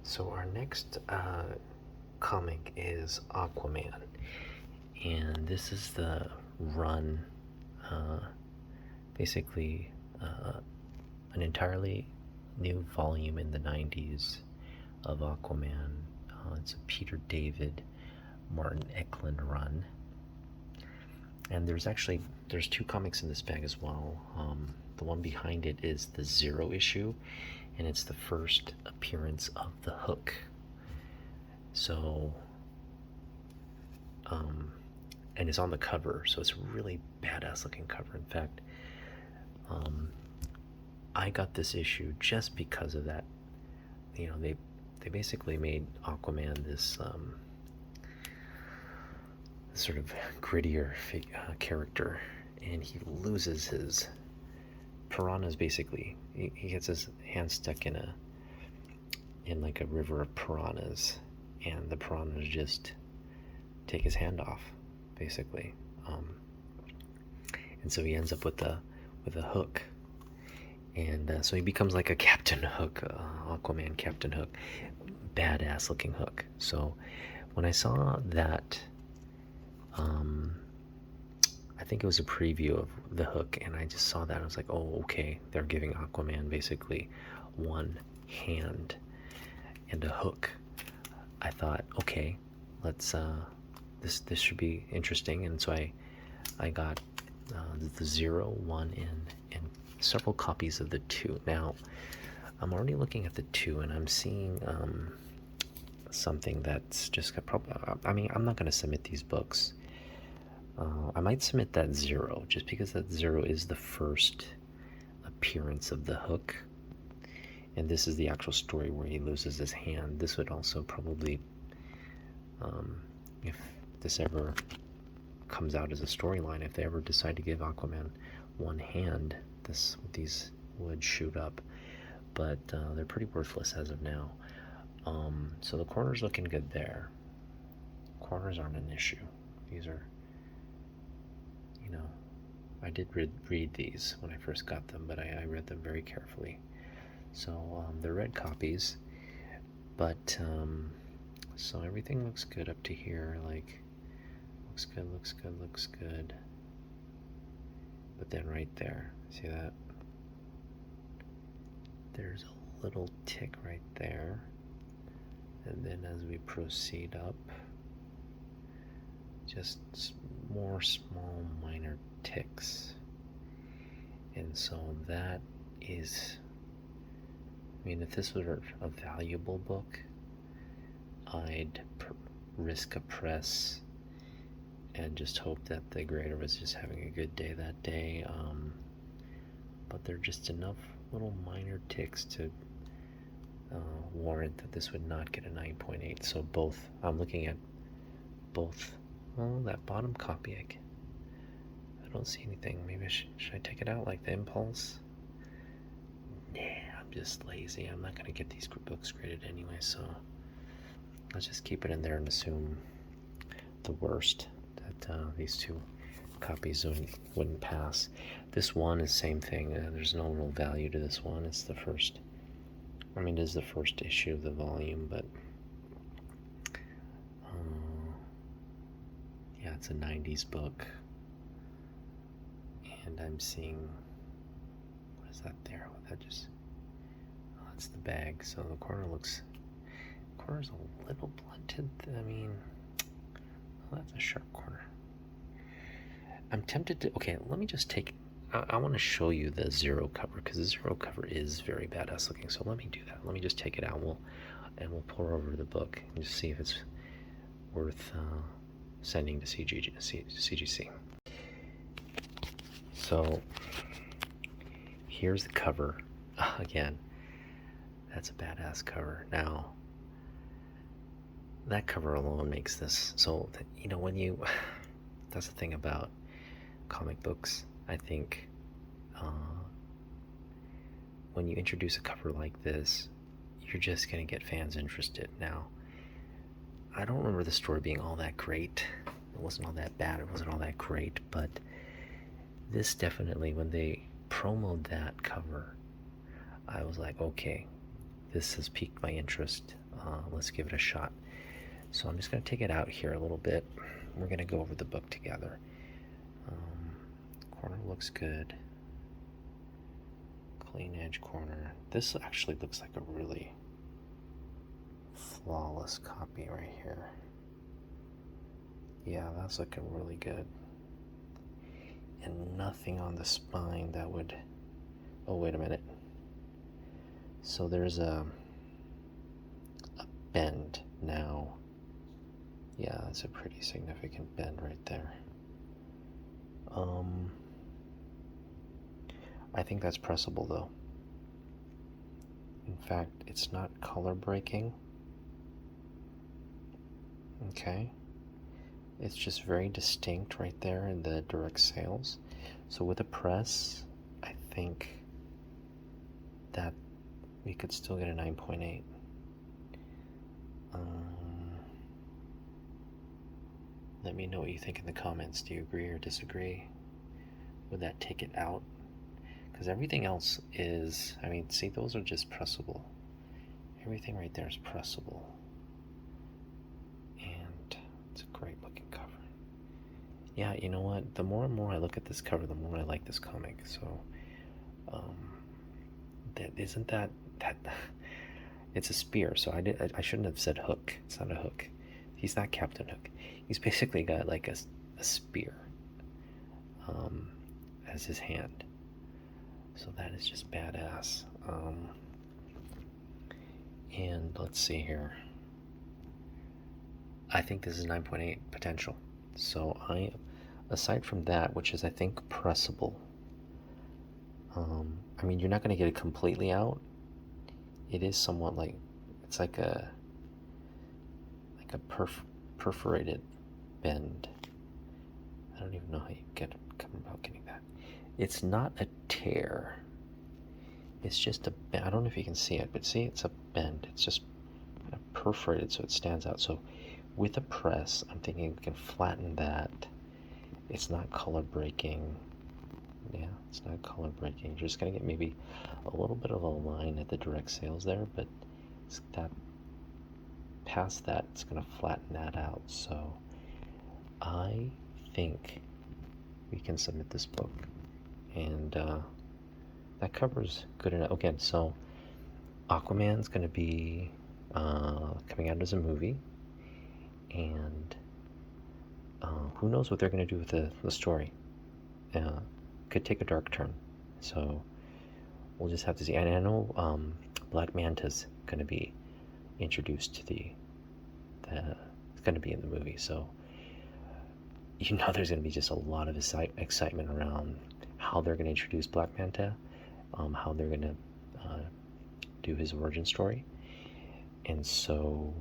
So our next comic is Aquaman, and this is the run, uh, basically an entirely new volume in the 90s of Aquaman. It's a Peter David, Martin Eklund run, and there's two comics in this bag as well. The one behind it is the Zero issue, and it's the first appearance of the Hook. So, and it's on the cover, so it's a really badass looking cover. In fact, I got this issue just because of that. You know, they basically made Aquaman this sort of grittier character, and he loses his piranhas. Basically, he gets his hand stuck in like a river of piranhas, and the piranhas just take his hand off, basically. And so he ends up with a hook, and so he becomes like a Captain Hook, Aquaman Captain Hook, badass looking Hook. So when I saw that, I think it was a preview of the Hook, and I just saw that, I was like, oh, okay, they're giving Aquaman basically one hand and a hook. I thought, okay, let's this should be interesting, and so I got the 0, 1, and several copies of the 2. Now I'm already looking at the 2, and I'm seeing something that's just I mean, I'm not going to submit these books. I might submit that 0, just because that 0 is the first appearance of the Hook, and this is the actual story where he loses his hand. This would also probably, if this ever comes out as a storyline, if they ever decide to give Aquaman one hand, these would shoot up, but they're pretty worthless as of now. So the corner's looking good there. Corners aren't an issue. These are, you know, I did read these when I first got them, but I read them very carefully. So they're red copies, but so everything looks good up to here. Like, looks good. But then right there, see that? There's a little tick right there. And then as we proceed up, just more small minor ticks. And so that is, I mean, if this were a valuable book, I'd risk a press and just hope that the grader was just having a good day that day. But they're just enough little minor ticks to warrant that this would not get a 9.8. So both, I'm looking at both. Well, that bottom copy, I don't see anything. Maybe should I take it out like the Impulse? Nah, I'm just lazy. I'm not going to get these books graded anyway, so let's just keep it in there and assume the worst, that these two copies wouldn't pass. This one is same thing. There's no real value to this one. It's the first, I mean, it is the first issue of the volume, but yeah, it's a 90s book. And I'm seeing, what is that there? That just, oh, that's the bag. So the corner's a little blunted. I mean, oh, that's a sharp corner. I'm tempted to, okay, let me just take, I want to show you the 0 cover, because the 0 cover is very badass looking. So let me do that. Let me just take it out, and we'll pour over the book and just see if it's worth sending to CGC. So here's the cover. Again, that's a badass cover. Now, that cover alone makes this, so that, you know, that's the thing about comic books, I think. When you introduce a cover like this, you're just going to get fans interested. Now, I don't remember the story being all that great. It wasn't all that bad. It wasn't all that great. But this definitely, when they promoted that cover, I was like, okay, this has piqued my interest. let's give it a shot. So I'm just going to take it out here a little bit. We're going to go over the book together. Corner looks good. Clean edge corner. This actually looks like a really flawless copy right here. Yeah, that's looking really good. And nothing on the spine that would... Oh, wait a minute. So there's a bend now. Yeah, that's a pretty significant bend right there. I think that's pressable though. In fact, it's not color breaking. Okay. It's just very distinct right there in the direct sales. So with a press, I think that we could still get a 9.8. Let me know what you think in the comments. Do you agree or disagree? Would that take it out? Because everything else is, I mean, see, those are just pressable. Everything right there is pressable. And it's a great looking cover. Yeah, you know what? The more and more I look at this cover, the more I like this comic. So, isn't that it's a spear. So I shouldn't have said hook. It's not a hook. He's not Captain Hook. He's basically got like a spear as his hand. So that is just badass. And let's see here. I think this is 9.8 potential. So aside from that, which is I think pressable. I mean, you're not going to get it completely out. It is somewhat like, it's like a perforated bend. I don't even know how you come about getting that. It's not a tear. It's just a bend. I don't know if you can see it, but see, it's a bend. It's just kind of perforated so it stands out. So with a press, I'm thinking we can flatten that. It's not color breaking. Yeah, it's not color breaking. You're just gonna get maybe a little bit of a line at the direct sales there, but it's that past that, it's gonna flatten that out. So I think we can submit this book, and that covers good enough. Again, so Aquaman's gonna be coming out as a movie, and who knows what they're gonna do with the story. Could take a dark turn, so we'll just have to see. And I know Black Manta's going to be introduced to it's going to be in the movie, so you know there's going to be just a lot of excitement around how they're going to introduce Black Manta, how they're going to do his origin story, and so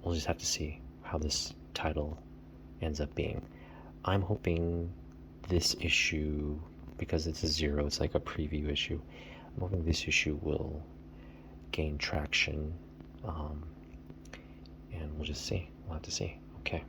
we'll just have to see how this title ends up being. I'm hoping this issue, because it's a 0, it's like a preview issue, I'm hoping this issue will gain traction, and we'll just see. We'll have to see. Okay.